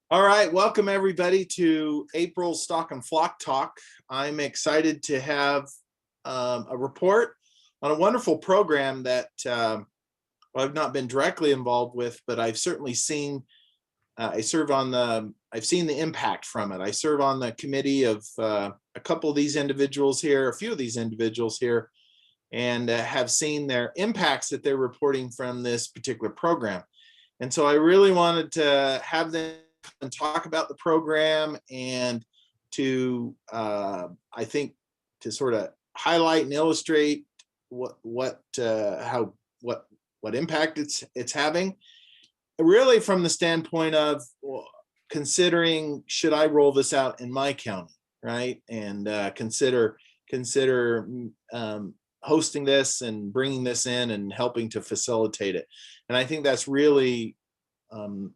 All right, welcome everybody to April's Stock and Flock Talk. I'm excited to have a report on a wonderful program that I've not been directly involved with, but I've certainly seen. I've seen the impact from it. I serve on the committee of a couple of these individuals here, a few of these individuals here, and have seen their impacts that they're reporting from this particular program. And so I really wanted to have them and talk about the program and to I think to sort of highlight and illustrate what impact it's having, really from the standpoint of considering, should I roll this out in my county, right? And consider hosting this and bringing this in and helping to facilitate it. And I think that's really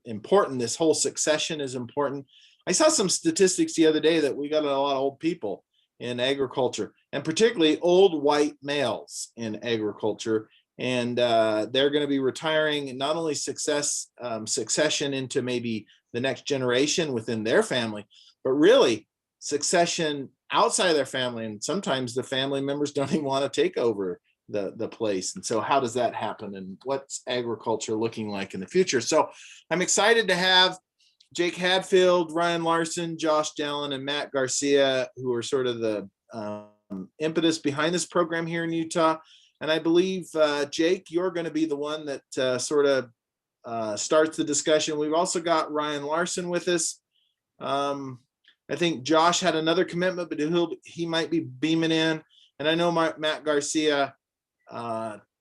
important. This whole succession is important. I saw some statistics the other day that we got a lot of old people in agriculture, and particularly old white males in agriculture. And they're going to be retiring, not only succession into maybe the next generation within their family, but really succession outside of their family. And sometimes the family members don't even want to take over the place. And so how does that happen, and what's agriculture looking like in the future? So I'm excited to have Jake Hadfield, Ryan Larsen, Josh Dallin, and Matt Garcia, who are sort of the impetus behind this program here in Utah. And I believe, Jake, you're going to be the one that sort of starts the discussion. We've also got Ryan Larsen with us. I think Josh had another commitment, but he might be beaming in. And I know Matt Garcia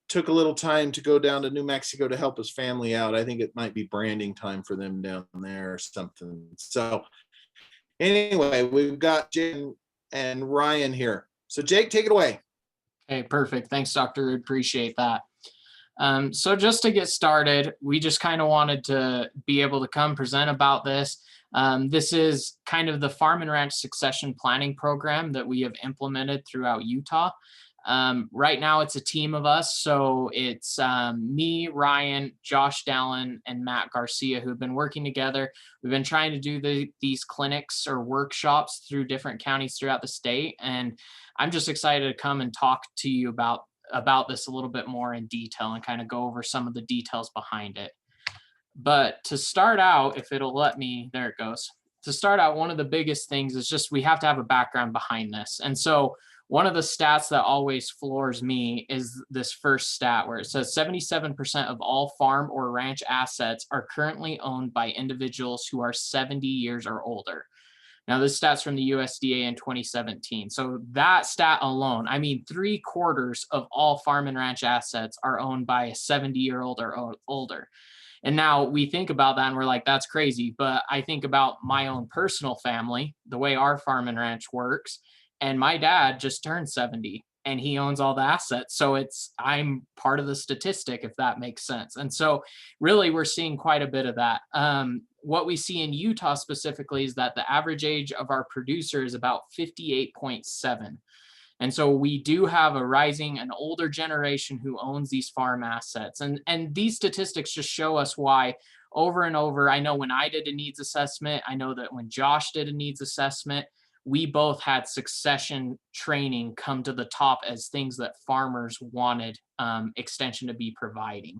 took a little time to go down to New Mexico to help his family out. I think it might be branding time for them down there or something. So anyway, we've got Jake and Ryan here. So Jake, take it away. Okay, perfect. Thanks, Dr. Appreciate that. So just to get started, we just kind of wanted to be able to come present about this. This is kind of the Farm and Ranch Succession Planning Program that we have implemented throughout Utah. Right now it's a team of us. So it's me, Ryan, Josh Dallin, and Matt Garcia, who've been working together. We've been trying to do these clinics or workshops through different counties throughout the state. And I'm just excited to come and talk to you about this a little bit more in detail and kind of go over some of the details behind it. But to start out, if it'll let me, there it goes. To start out, one of the biggest things is just we have to have a background behind this. And so one of the stats that always floors me is this first stat where it says 77% of all farm or ranch assets are currently owned by individuals who are 70 years or older. Now, this stat's from the USDA in 2017. So that stat alone, I mean, 3/4 of all farm and ranch assets are owned by a 70-year-old or older. And now we think about that and we're like, that's crazy. But I think about my own personal family, the way our farm and ranch works. And my dad just turned 70 and he owns all the assets. So I'm part of the statistic, if that makes sense. And so really we're seeing quite a bit of that. What we see in Utah specifically is that the average age of our producer is about 58.7. And so we do have an older generation who owns these farm assets. And these statistics just show us why over and over. I know when I did a needs assessment, I know that when Josh did a needs assessment, we both had succession training come to the top as things that farmers wanted extension to be providing.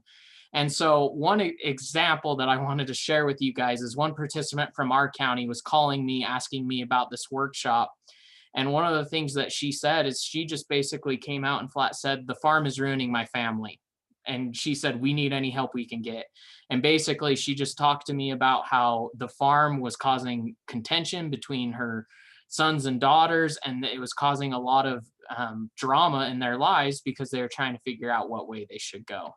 And so one example that I wanted to share with you guys is one participant from our county was calling me, asking me about this workshop. And one of the things that she said is she just basically came out and flat said, the farm is ruining my family. And she said, we need any help we can get. And basically, she just talked to me about how the farm was causing contention between her sons and daughters, and it was causing a lot of drama in their lives because they were trying to figure out what way they should go.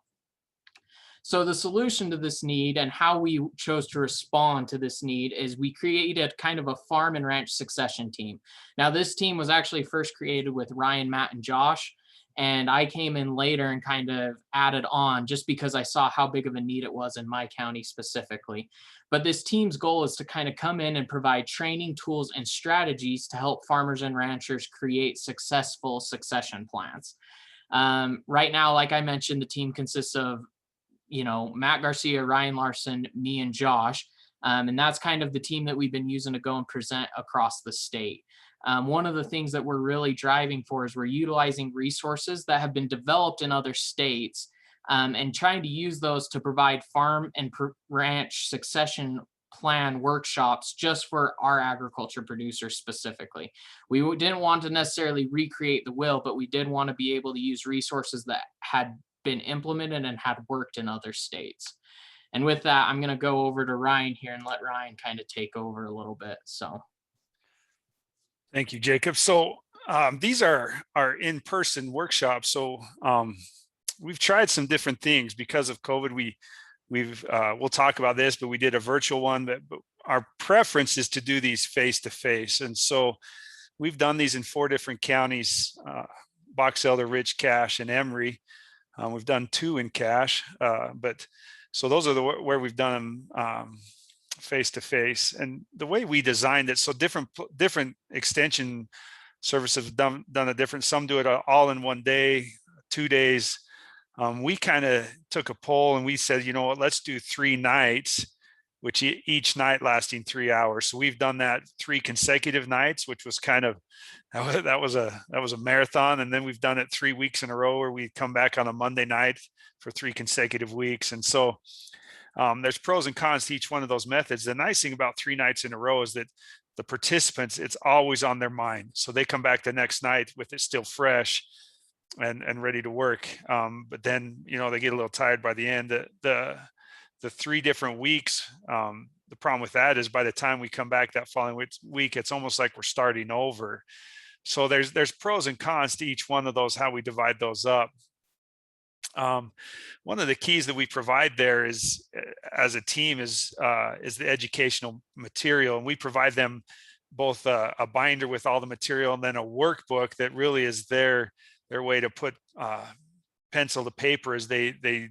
So the solution to this need and how we chose to respond to this need is we created kind of a farm and ranch succession team. Now, this team was actually first created with Ryan, Matt, and Josh. And I came in later and kind of added on just because I saw how big of a need it was in my county specifically. But this team's goal is to kind of come in and provide training, tools, and strategies to help farmers and ranchers create successful succession plans. Right now, like I mentioned, the team consists of, Matt Garcia, Ryan Larsen, me, and Josh. And that's kind of the team that we've been using to go and present across the state. One of the things that we're really driving for is we're utilizing resources that have been developed in other states, and trying to use those to provide farm and ranch succession plan workshops just for our agriculture producers specifically. We didn't want to necessarily recreate the wheel, but we did want to be able to use resources that had been implemented and had worked in other states. And with that, I'm going to go over to Ryan here and let Ryan kind of take over a little bit. So. Thank you, Jacob. So these are our in-person workshops. So we've tried some different things because of COVID. We'll talk about this, but we did a virtual one. But our preference is to do these face-to-face. And so we've done these in 4 different counties: Box Elder, Rich, Cache, and Emory. We've done 2 in Cache, but so those are where we've done them face-to-face. And the way we designed it, so different extension services have done a different. Some do it all in one day, 2 days. We kind of took a poll and we said, you know what, let's do 3 nights, which each night lasting 3 hours. So we've done that 3 consecutive nights, which was kind of, that was a marathon. And then we've done it 3 weeks in a row where we come back on a Monday night for 3 consecutive weeks. And so there's pros and cons to each one of those methods. The nice thing about 3 nights in a row is that the participants, it's always on their mind. So they come back the next night with it still fresh and ready to work. But then, you know, they get a little tired by the end. The 3 different weeks, the problem with that is by the time we come back that following week, it's almost like we're starting over. So there's pros and cons to each one of those, how we divide those up. One of the keys that we provide there is, as a team, is the educational material, and we provide them both a binder with all the material and then a workbook that really is their way to put pencil to paper as they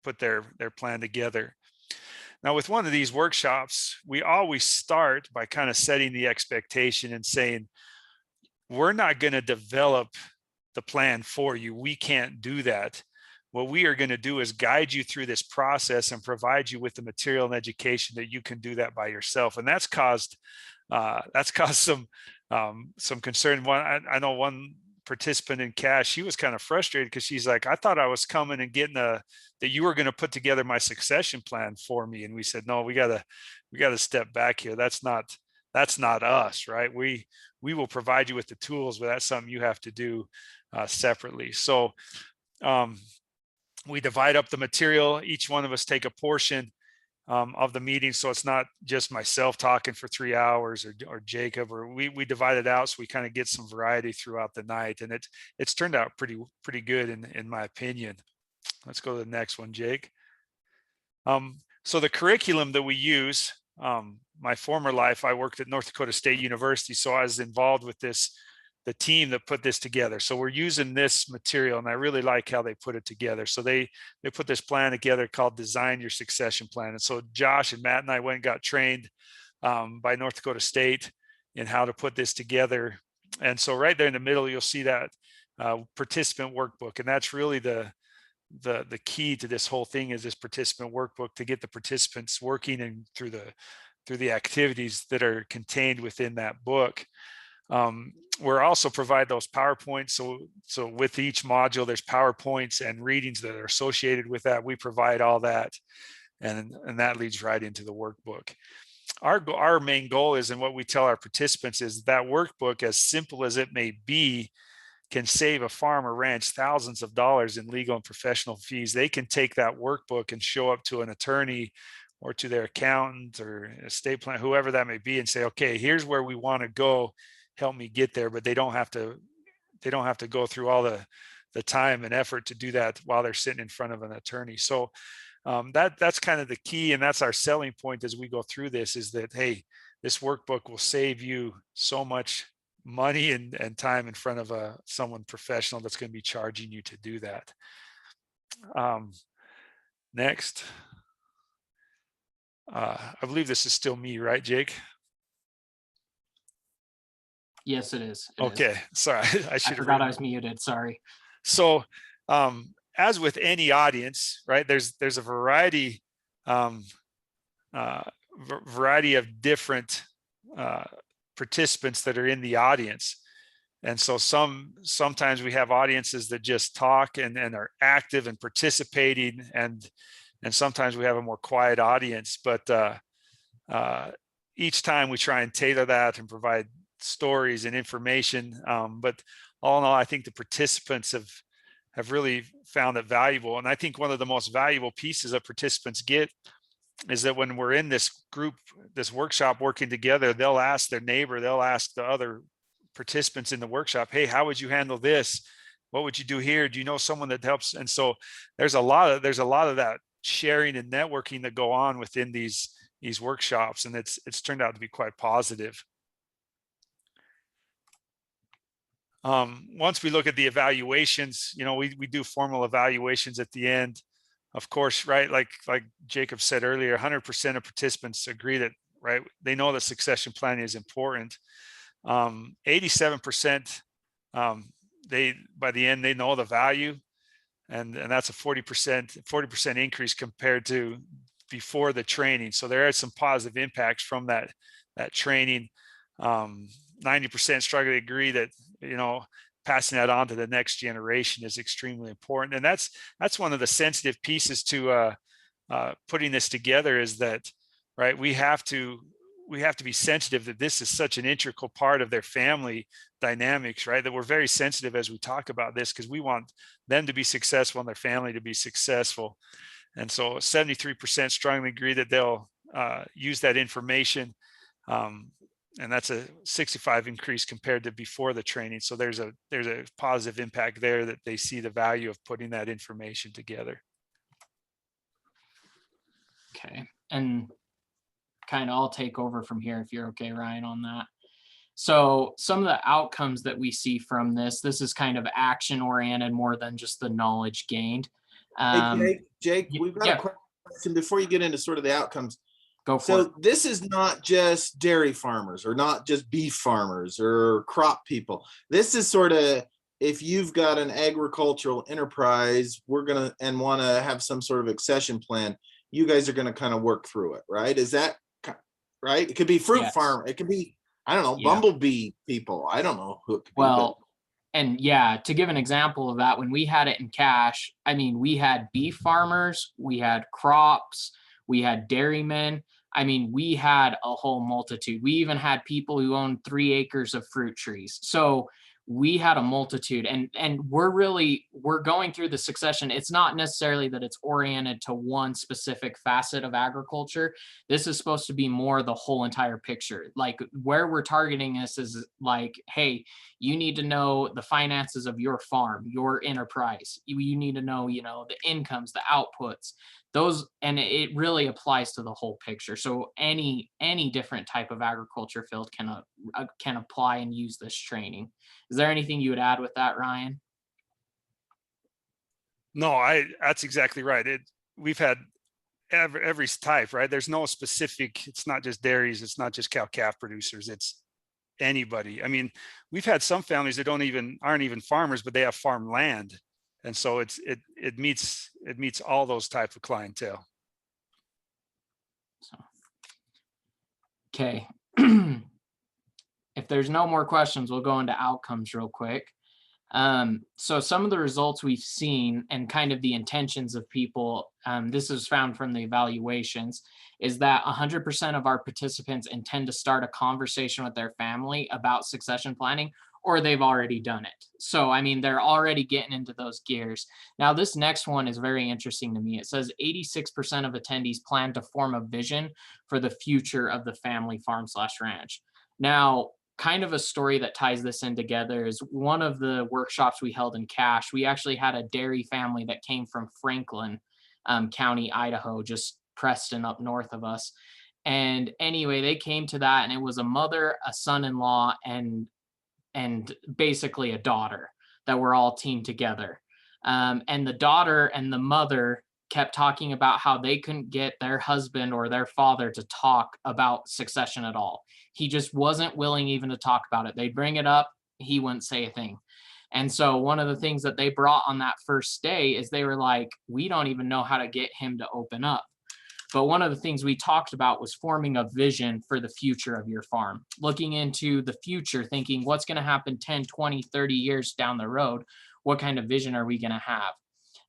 put their plan together. Now, with one of these workshops, we always start by kind of setting the expectation and saying, we're not going to develop the plan for you. We can't do that. What we are going to do is guide you through this process and provide you with the material and education that you can do that by yourself. And that's caused some concern. I know one participant in Cache, she was kind of frustrated because she's like, I thought I was coming and getting that you were going to put together my succession plan for me. And we said, no, we gotta step back here. That's not us, right? We will provide you with the tools, but that's something you have to do separately. So we divide up the material. Each one of us take a portion of the meeting. So it's not just myself talking for 3 hours or Jacob, or we divide it out so we kind of get some variety throughout the night. And it's turned out pretty good in my opinion. Let's go to the next one, Jake. So the curriculum that we use, my former life, I worked at North Dakota State University. So I was involved with the team that put this together. So we're using this material, and I really like how they put it together. So they put this plan together called Design Your Succession Plan. And so Josh and Matt and I went and got trained by North Dakota State in how to put this together. And so right there in the middle, you'll see that participant workbook. And that's really the key to this whole thing, is this participant workbook, to get the participants working and through the activities that are contained within that book. We're also provide those PowerPoints. So with each module, there's PowerPoints and readings that are associated with that. We provide all that, and that leads right into the workbook. Our main goal is, and what we tell our participants is, that workbook, as simple as it may be, can save a farm or ranch thousands of dollars in legal and professional fees. They can take that workbook and show up to an attorney or to their accountant or estate plan, whoever that may be, and say, okay, here's where we want to go. Help me get there. But they don't have to go through all the time and effort to do that while they're sitting in front of an attorney. So that's kind of the key, and that's our selling point as we go through this, is that, hey, this workbook will save you so much money and time in front of someone professional that's going to be charging you to do that. Next. I believe this is still me, right, Jake? Yes, it is. Okay, sorry. I forgot I was muted. Sorry. So, as with any audience, right, there's a variety variety of different participants that are in the audience. And so sometimes we have audiences that just talk and are active and participating, and sometimes we have a more quiet audience. But each time we try and tailor that and provide stories and information. But all in all, I think the participants have really found it valuable. And I think one of the most valuable pieces that participants get is that when we're in this group, this workshop working together, they'll ask their neighbor, they'll ask the other participants in the workshop, hey, how would you handle this? What would you do here? Do you know someone that helps? And so there's a lot of that sharing and networking that go on within these workshops, and it's turned out to be quite positive. Once we look at the evaluations, we do formal evaluations at the end, of course, right? Like Jacob said earlier, 100% of participants agree that, right, they know that succession planning is important. 87%, by the end, they know the value, and that's a 40% increase compared to before the training. So there are some positive impacts from that training. 90% strongly agree that, passing that on to the next generation is extremely important. And that's one of the sensitive pieces to putting this together, is that, right, we have to be sensitive that this is such an integral part of their family dynamics, right? That we're very sensitive as we talk about this, because we want them to be successful and their family to be successful. And so 73% strongly agree that they'll use that information. And that's a 65 increase compared to before the training. So there's a positive impact there, that they see the value of putting that information together. Okay. And kind of I'll take over from here if you're okay, Ryan, on that. So some of the outcomes that we see from this is kind of action oriented more than just the knowledge gained. Hey, Jake, we've got a question before you get into sort of the outcomes. Go for it. So this is not just dairy farmers, or not just beef farmers or crop people. This is sort of, if you've got an agricultural enterprise, want to have some sort of accession plan, you guys are going to kind of work through it, right? Is that right? It could be fruit farm. It could be, I don't know, bumblebee people. I don't know who it could be. And to give an example of that, when we had it in cash, I mean, we had beef farmers, we had crops, we had dairymen. I mean, we had a whole multitude. We even had people who owned 3 acres of fruit trees. So we had a multitude, and we're going through the succession. It's not necessarily that it's oriented to one specific facet of agriculture. This is supposed to be more the whole entire picture. Like, where we're targeting this is like, hey, you need to know the finances of your farm, your enterprise. You need to know, the incomes, the outputs, those, and it really applies to the whole picture. So any different type of agriculture field can apply and use this training. Is there anything you would add with that, Ryan? No, that's exactly right. We've had every type, right? There's no specific, it's not just dairies, it's not just cow-calf producers, it's anybody. I mean, we've had some families that aren't even farmers, but they have farm land. And so it meets all those types of clientele. Okay. If there's no more questions, we'll go into outcomes real quick. So some of the results we've seen and kind of the intentions of people, this is found from the evaluations, is that 100% of our participants intend to start a conversation with their family about succession planning, or they've already done it. So, I mean, they're already getting into those gears. Now, this next one is very interesting to me. It says 86% of attendees plan to form a vision for the future of the family farm/ranch. Now, kind of a story that ties this in together is one of the workshops we held in Cache. We actually had a dairy family that came from Franklin County, Idaho, just Preston up north of us. And anyway, they came to that, and it was a mother, a son-in-law, and basically a daughter that were all teamed together. And the daughter and the mother kept talking about how they couldn't get their husband or their father to talk about succession at all. He just wasn't willing even to talk about it. They'd bring it up, he wouldn't say a thing. And so one of the things that they brought on that first day is they were like, we don't even know how to get him to open up. But one of the things we talked about was forming a vision for the future of your farm, looking into the future, thinking what's going to happen 10, 20, 30 years down the road. What kind of vision are we going to have?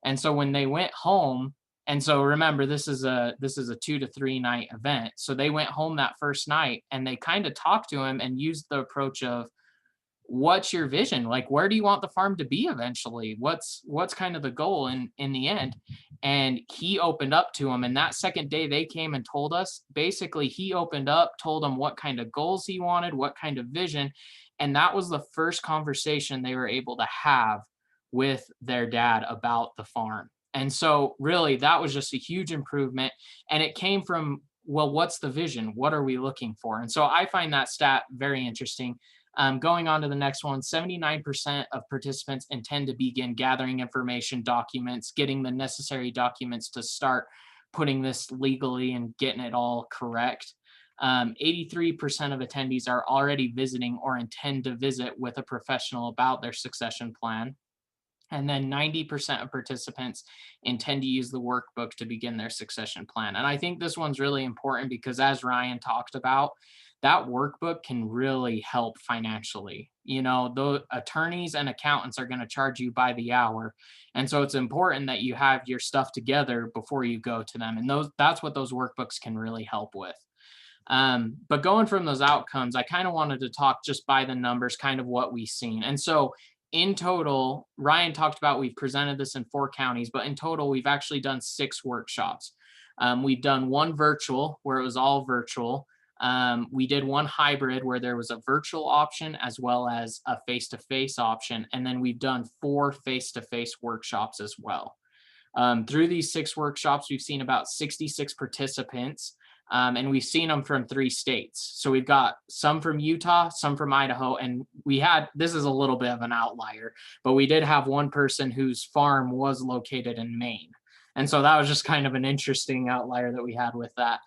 And so when they went home, and so remember, this is a 2 to 3 night event. So they went home that first night and they kind of talked to him and used the approach of, what's your vision? Like, where do you want the farm to be eventually? What's kind of the goal in the end? And he opened up to him. And that second day they came and told us, basically he opened up, told them what kind of goals he wanted, what kind of vision. And that was the first conversation they were able to have with their dad about the farm. And so really that was just a huge improvement. And it came from, well, what's the vision? What are we looking for? And so I find that stat very interesting. Going on to the next one, 79% of participants intend to begin gathering information, documents, getting the necessary documents to start putting this legally and getting it all correct. 83% of attendees are already visiting or intend to visit with a professional about their succession plan. And then 90% of participants intend to use the workbook to begin their succession plan. And I think this one's really important because, as Ryan talked about, that workbook can really help financially. You know, the attorneys and accountants are going to charge you by the hour. And so it's important that you have your stuff together before you go to them. And that's what those workbooks can really help with. But going from those outcomes, I kind of wanted to talk just by the numbers, kind of what we've seen. And so in total, Ryan talked about, we've presented this in 4 counties, but in total, we've actually done 6 workshops. We've done 1 virtual where it was all virtual. We did 1 hybrid where there was a virtual option as well as a face-to-face option. And then we've done 4 face-to-face workshops as well. Through these 6 workshops, we've seen about 66 participants. And we've seen them from 3 states. So we've got some from Utah, some from Idaho, and this is a little bit of an outlier, but we did have one person whose farm was located in Maine. And so that was just kind of an interesting outlier that we had with that.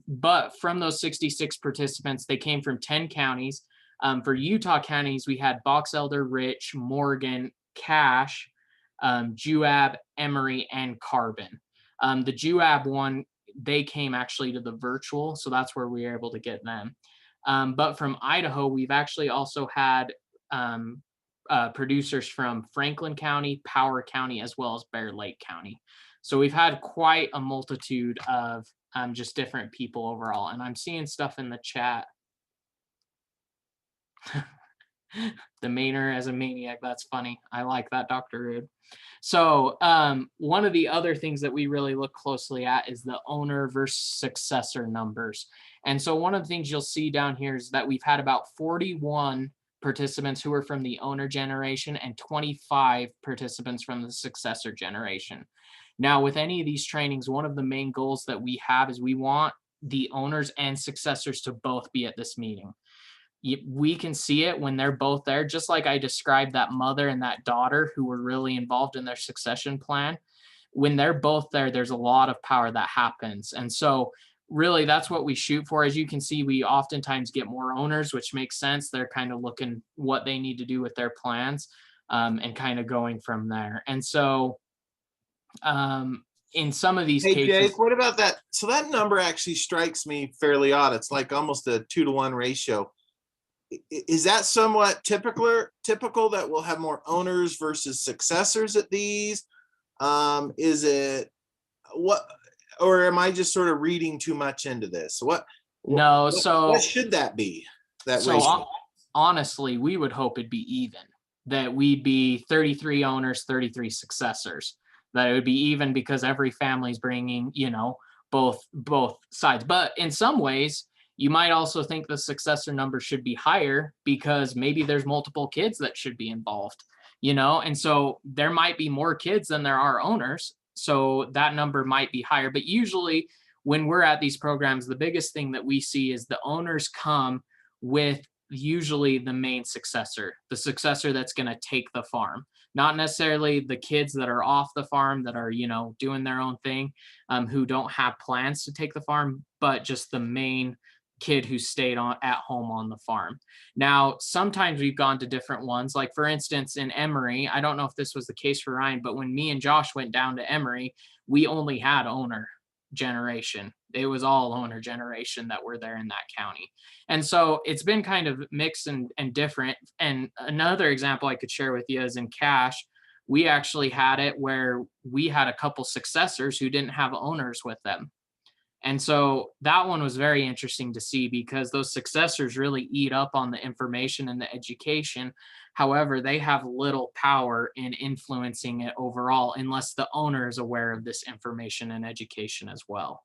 But from those 66 participants, they came from 10 counties. For Utah counties, we had Box Elder, Rich, Morgan, Cache, Juab, Emory, and Carbon. The Juab one, they came actually to the virtual, so that's where we were able to get them. But from Idaho, we've actually also had producers from Franklin County, Power County, as well as Bear Lake County. So we've had quite a multitude of just different people overall. And I'm seeing stuff in the chat. The Mainer as a maniac, that's funny. I like that, Dr. Rude. So one of the other things that we really look closely at is the owner versus successor numbers. And so one of the things you'll see down here is that we've had about 41 participants who are from the owner generation and 25 participants from the successor generation. Now, with any of these trainings, one of the main goals that we have is we want the owners and successors to both be at this meeting. We can see it when they're both there, just like I described that mother and that daughter who were really involved in their succession plan. When they're both there, there's a lot of power that happens. And so really that's what we shoot for. As you can see, we oftentimes get more owners, which makes sense. They're kind of looking what they need to do with their plans and kind of going from there. And so in some of these Hey, cases, Jake, what about that? So that number actually strikes me fairly odd. It's like almost a 2-to-1 ratio. Is that somewhat typical that we'll have more owners versus successors at these? Is it what, or am I just sort of reading too much into this? What should that be? That ratio? Honestly, we would hope it'd be even, that we'd be 33 owners, 33 successors, that it would be even because every family's bringing, both sides. But in some ways, you might also think the successor number should be higher because maybe there's multiple kids that should be involved, and so there might be more kids than there are owners. So that number might be higher. But usually when we're at these programs, the biggest thing that we see is the owners come with usually the main successor, the successor that's going to take the farm, not necessarily the kids that are off the farm that are, doing their own thing, who don't have plans to take the farm, but just the main kid who stayed at home on the farm. Now, sometimes we've gone to different ones. Like for instance, in Emory, I don't know if this was the case for Ryan, but when me and Josh went down to Emory, we only had owner. generation. It was all owner generation that were there in that county. And so it's been kind of mixed and different. And another example I could share with you is in Cache, we actually had it where we had a couple successors who didn't have owners with them. And so that one was very interesting to see because those successors really eat up on the information and the education. However, they have little power in influencing it overall unless the owner is aware of this information and education as well.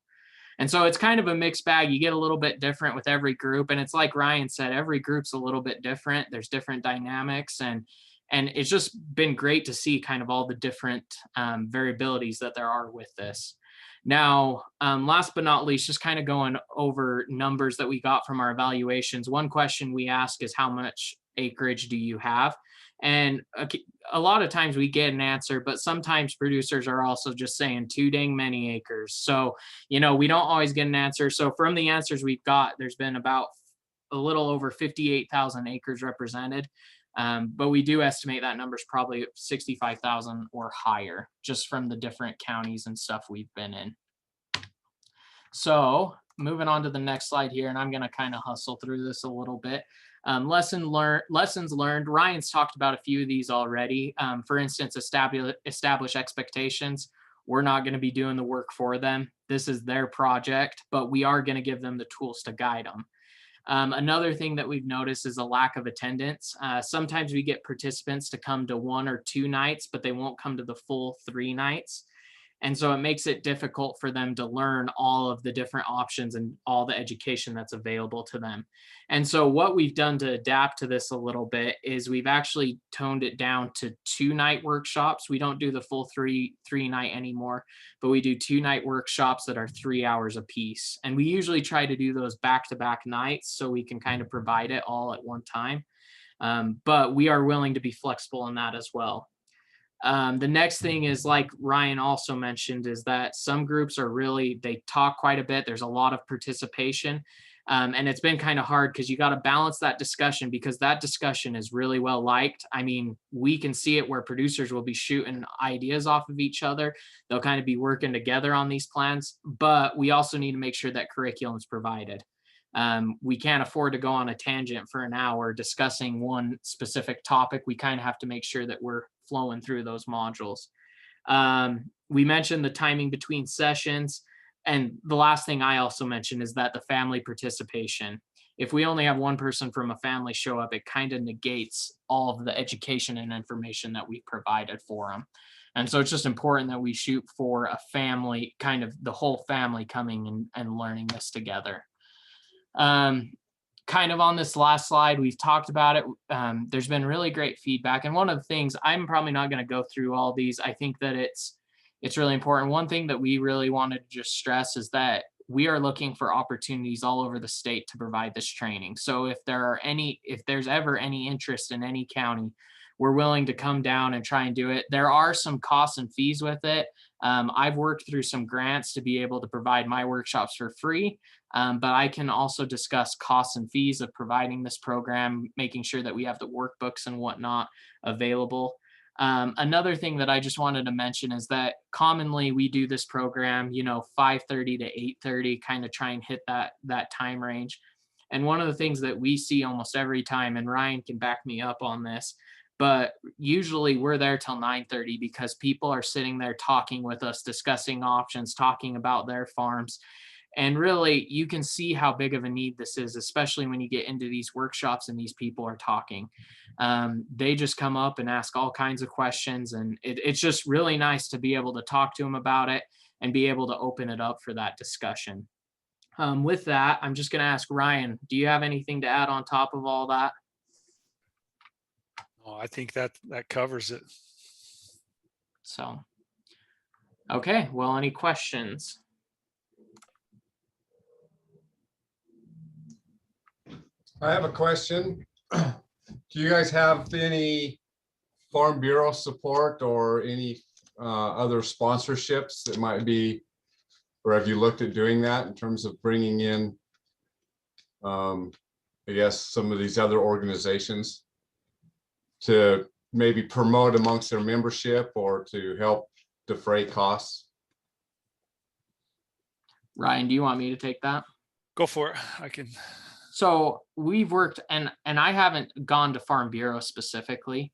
And so it's kind of a mixed bag. You get a little bit different with every group. And it's like Ryan said, every group's a little bit different. There's different dynamics, and it's just been great to see kind of all the different variabilities that there are with this. Now, last but not least, just kind of going over numbers that we got from our evaluations. One question we ask is how much acreage do you have? And a lot of times we get an answer, but sometimes producers are also just saying too dang many acres. So, we don't always get an answer. So from the answers we've got, there's been about a little over 58,000 acres represented. But we do estimate that number is probably 65,000 or higher just from the different counties and stuff we've been in. So moving on to the next slide here, and I'm going to kind of hustle through this a little bit. Lessons learned. Ryan's talked about a few of these already. For instance, establish expectations. We're not going to be doing the work for them. This is their project, but we are going to give them the tools to guide them. Another thing that we've noticed is a lack of attendance. Sometimes we get participants to come to 1 or 2 nights, but they won't come to the full 3 nights. And so it makes it difficult for them to learn all of the different options and all the education that's available to them. And so what we've done to adapt to this a little bit is we've actually toned it down to 2-night workshops. We don't do the full three night anymore, but we do 2-night workshops that are 3 hours a piece. And we usually try to do those back-to-back nights so we can kind of provide it all at one time. But we are willing to be flexible in that as well. The next thing is, like Ryan also mentioned, is that some groups are really, they talk quite a bit. There's a lot of participation. And it's been kind of hard because you got to balance that discussion, because that discussion is really well liked. I mean, we can see it where producers will be shooting ideas off of each other. They'll kind of be working together on these plans, but we also need to make sure that curriculum is provided. We can't afford to go on a tangent for an hour discussing one specific topic. We kind of have to make sure that we're flowing through those modules. We mentioned the timing between sessions. And the last thing I also mentioned is that the family participation. If we only have one person from a family show up, it kind of negates all of the education and information that we provided for them. And so it's just important that we shoot for a family, kind of the whole family coming and learning this together. Kind of on this last slide, we've talked about it. There's been really great feedback. And one of the things, I'm probably not going to go through all these. I think that it's really important. One thing that we really wanted to just stress is that we are looking for opportunities all over the state to provide this training. So if there's ever any interest in any county, we're willing to come down and try and do it. There are some costs and fees with it. I've worked through some grants to be able to provide my workshops for free, but I can also discuss costs and fees of providing this program, making sure that we have the workbooks and whatnot available. Another thing that I just wanted to mention is that commonly we do this program, 5:30 to 8:30, kind of try and hit that time range. And one of the things that we see almost every time, and Ryan can back me up on this, but usually we're there till 9:30 because people are sitting there talking with us, discussing options, talking about their farms. And really, you can see how big of a need this is, especially when you get into these workshops and these people are talking. They just come up and ask all kinds of questions. And it's just really nice to be able to talk to them about it and be able to open it up for that discussion. With that, I'm just going to ask Ryan, do you have anything to add on top of all that? Oh, I think that covers it. So, okay, well, any questions? I have a question. Do you guys have any Farm Bureau support or any other sponsorships that might be, or have you looked at doing that in terms of bringing in, I guess, some of these other organizations to maybe promote amongst their membership or to help defray costs? Ryan, do you want me to take that? Go for it. I can. So we've worked, and I haven't gone to Farm Bureau specifically.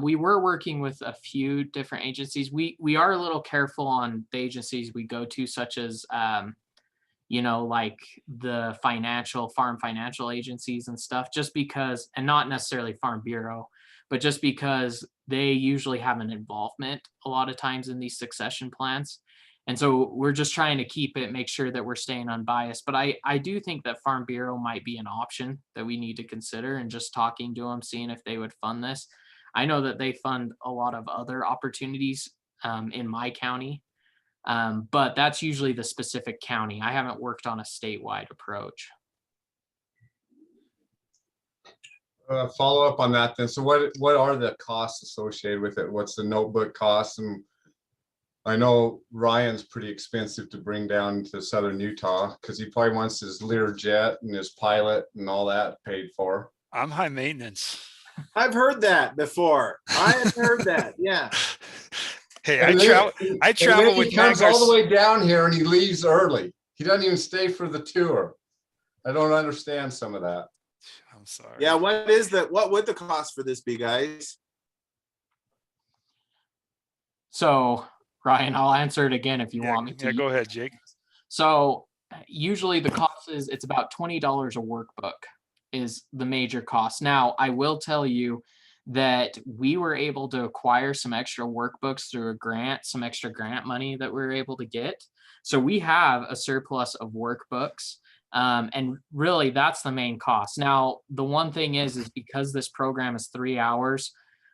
We were working with a few different agencies. We are a little careful on the agencies we go to, such as like the farm financial agencies and stuff, just because, and not necessarily Farm Bureau, but just because they usually have an involvement a lot of times in these succession plans. And so we're just trying to make sure that we're staying unbiased. But I do think that Farm Bureau might be an option that we need to consider, and just talking to them, seeing if they would fund this. I know that they fund a lot of other opportunities in my county, but that's usually the specific county. I haven't worked on a statewide approach. Follow up on that then. So what are the costs associated with it? What's the notebook cost? And I know Ryan's pretty expensive to bring down to Southern Utah because he probably wants his Learjet and his pilot and all that paid for. I'm high maintenance. I've heard that before. I have heard that. Yeah. Hey, And I travel with he comes Matt all the way down here and he leaves early. He doesn't even stay for the tour. I don't understand some of that. I'm sorry. Yeah. What would the cost for this be, guys? So Ryan, I'll answer it again if you want me to. Yeah, go ahead, Jake. So usually the cost it's about $20 a workbook is the major cost. Now, I will tell you that we were able to acquire some extra workbooks through a grant, some extra grant money that we were able to get. So we have a surplus of workbooks. And really that's the main cost. Now, the one thing is because this program is 3 hours,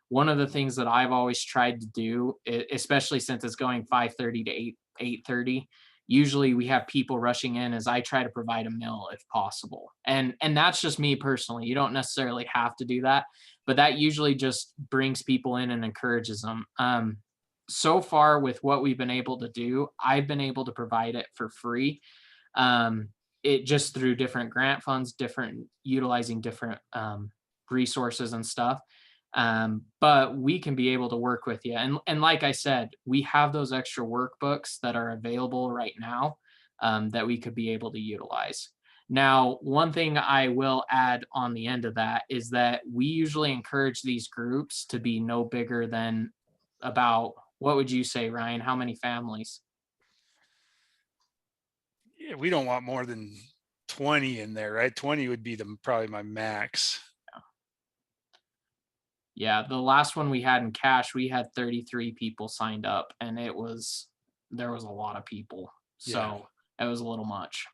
one of the things that I've always tried to do, especially since it's going 5:30 to 8:30, usually we have people rushing in, as I try to provide a meal if possible. And that's just me personally. You don't necessarily have to do that, but that usually just brings people in and encourages them. So far with what we've been able to do, I've been able to provide it for free. It just through different grant funds, utilizing different resources and stuff. But we can be able to work with you. And like I said, we have those extra workbooks that are available right now that we could be able to utilize. Now, one thing I will add on the end of that is that we usually encourage these groups to be no bigger than about, what would you say, Ryan? How many families? Yeah, we don't want more than 20 in there, right? 20 would be probably my max. Yeah, the last one we had in cash, we had 33 people signed up, and there was a lot of people. So it was a little much.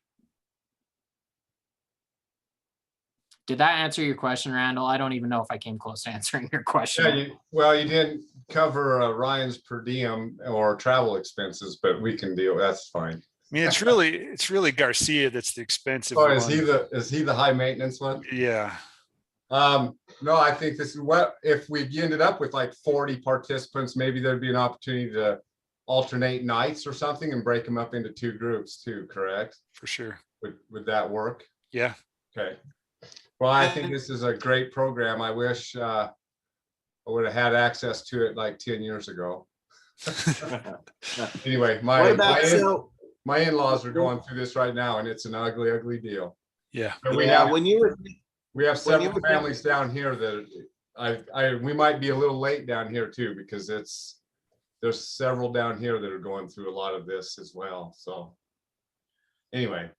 Did that answer your question, Randall? I don't even know if I came close to answering your question. Yeah, you didn't cover Ryan's per diem or travel expenses, but we can deal. That's fine. I mean, it's really Garcia that's the expensive Oh, one. is he the high maintenance one? Yeah. No, I think this is what, if we ended up with like 40 participants, maybe there'd be an opportunity to alternate nights or something and break them up into 2 groups too, correct? For sure. Would that work? Yeah. Okay. Well, I think this is a great program. I wish I would have had access to it like 10 years ago. Anyway, my in-laws are going through this right now, and it's an ugly, ugly deal. Yeah. But we have several families down here that we might be a little late down here too, because there's several down here that are going through a lot of this as well. So anyway,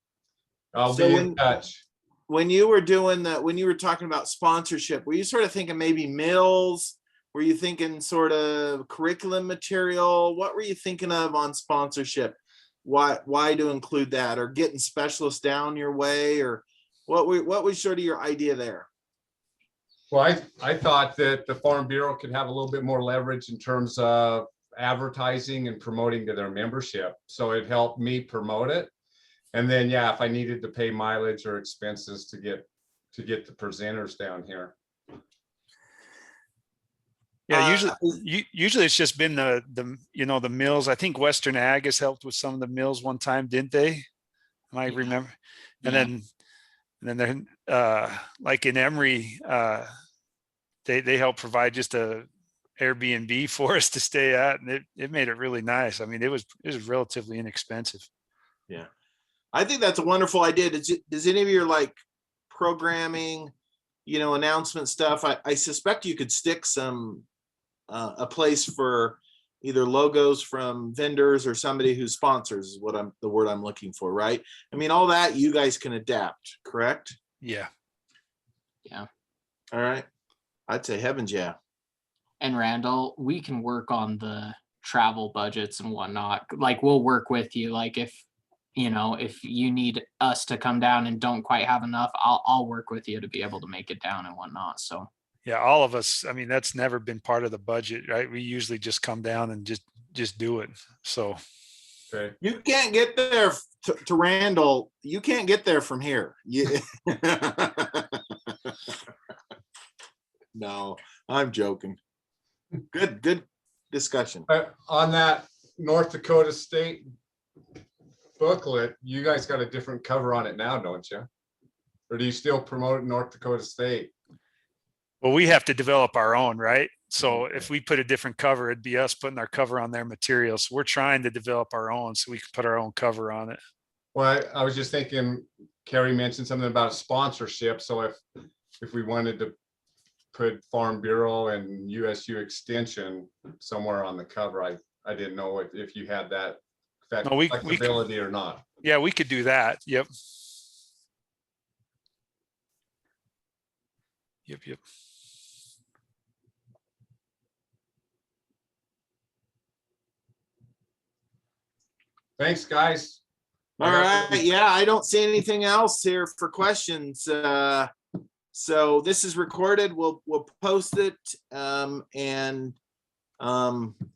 I'll be in touch. When you were when you were talking about sponsorship, were you sort of thinking maybe meals? Were you thinking sort of curriculum material? What were you thinking of on sponsorship? Why to include that, or getting specialists down your way, or what was sort of your idea there? Well, I thought that the Farm Bureau could have a little bit more leverage in terms of advertising and promoting to their membership. So it helped me promote it. And then, yeah, if I needed to pay mileage or expenses to get the presenters down here. Yeah, usually it's just been the mills. I think Western Ag has helped with some of the mills one time, didn't they? I remember. And then like in Emory, they helped provide just a Airbnb for us to stay at, and it made it really nice. I mean, it was relatively inexpensive. Yeah. I think that's a wonderful idea. Does any of your like programming, announcement stuff? I suspect you could stick some, a place for either logos from vendors or somebody who sponsors is the word I'm looking for, right? I mean, all that you guys can adapt, correct? Yeah. Yeah. All right. I'd say heavens, yeah. And Randall, we can work on the travel budgets and whatnot. Like we'll work with you. Like if you need us to come down and don't quite have enough, I'll work with you to be able to make it down and whatnot. So Yeah, all of us. I mean, that's never been part of the budget, right? We usually just come down and just do it. So Okay. You can't get there to Randall. You can't get there from here. No, I'm joking. Good discussion. On that North Dakota State booklet, you guys got a different cover on it now, don't you? Or do you still promote North Dakota State? well, we have to develop our own, right? So if we put a different cover, it'd be us putting our cover on their materials. We're trying to develop our own so we can put our own cover on it. Well, I was just thinking, Carrie mentioned something about sponsorship. So if we wanted to put Farm Bureau and USU Extension somewhere on the cover, I didn't know if you had that No, we flexibility or not. Yeah, we could do that. Yep. Yep. Thanks, guys. All right. Yeah, I don't see anything else here for questions. So this is recorded. We'll post it.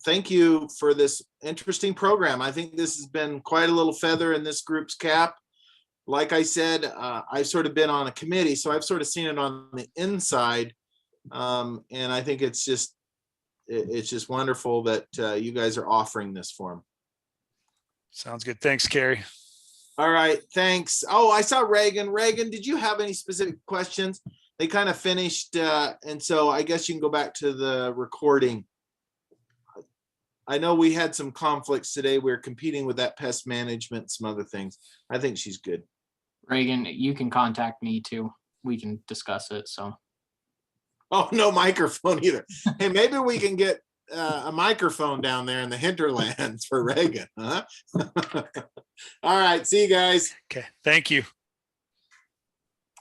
Thank you for this interesting program. I think this has been quite a little feather in this group's cap. Like I said, I've sort of been on a committee, so I've sort of seen it on the inside. And I think it's just wonderful that you guys are offering this for them. Sounds good. Thanks, Carrie. All right, thanks. Oh, I saw Reagan. Reagan, did you have any specific questions? They kind of finished, and so I guess you can go back to the recording. I know we had some conflicts today. We're competing with that pest management, some other things. I think she's good. Reagan, you can contact me too. We can discuss it. So. Oh, no microphone either. Hey, maybe we can get a microphone down there in the hinterlands for Reagan, huh? All right, see you guys. Okay. Thank you.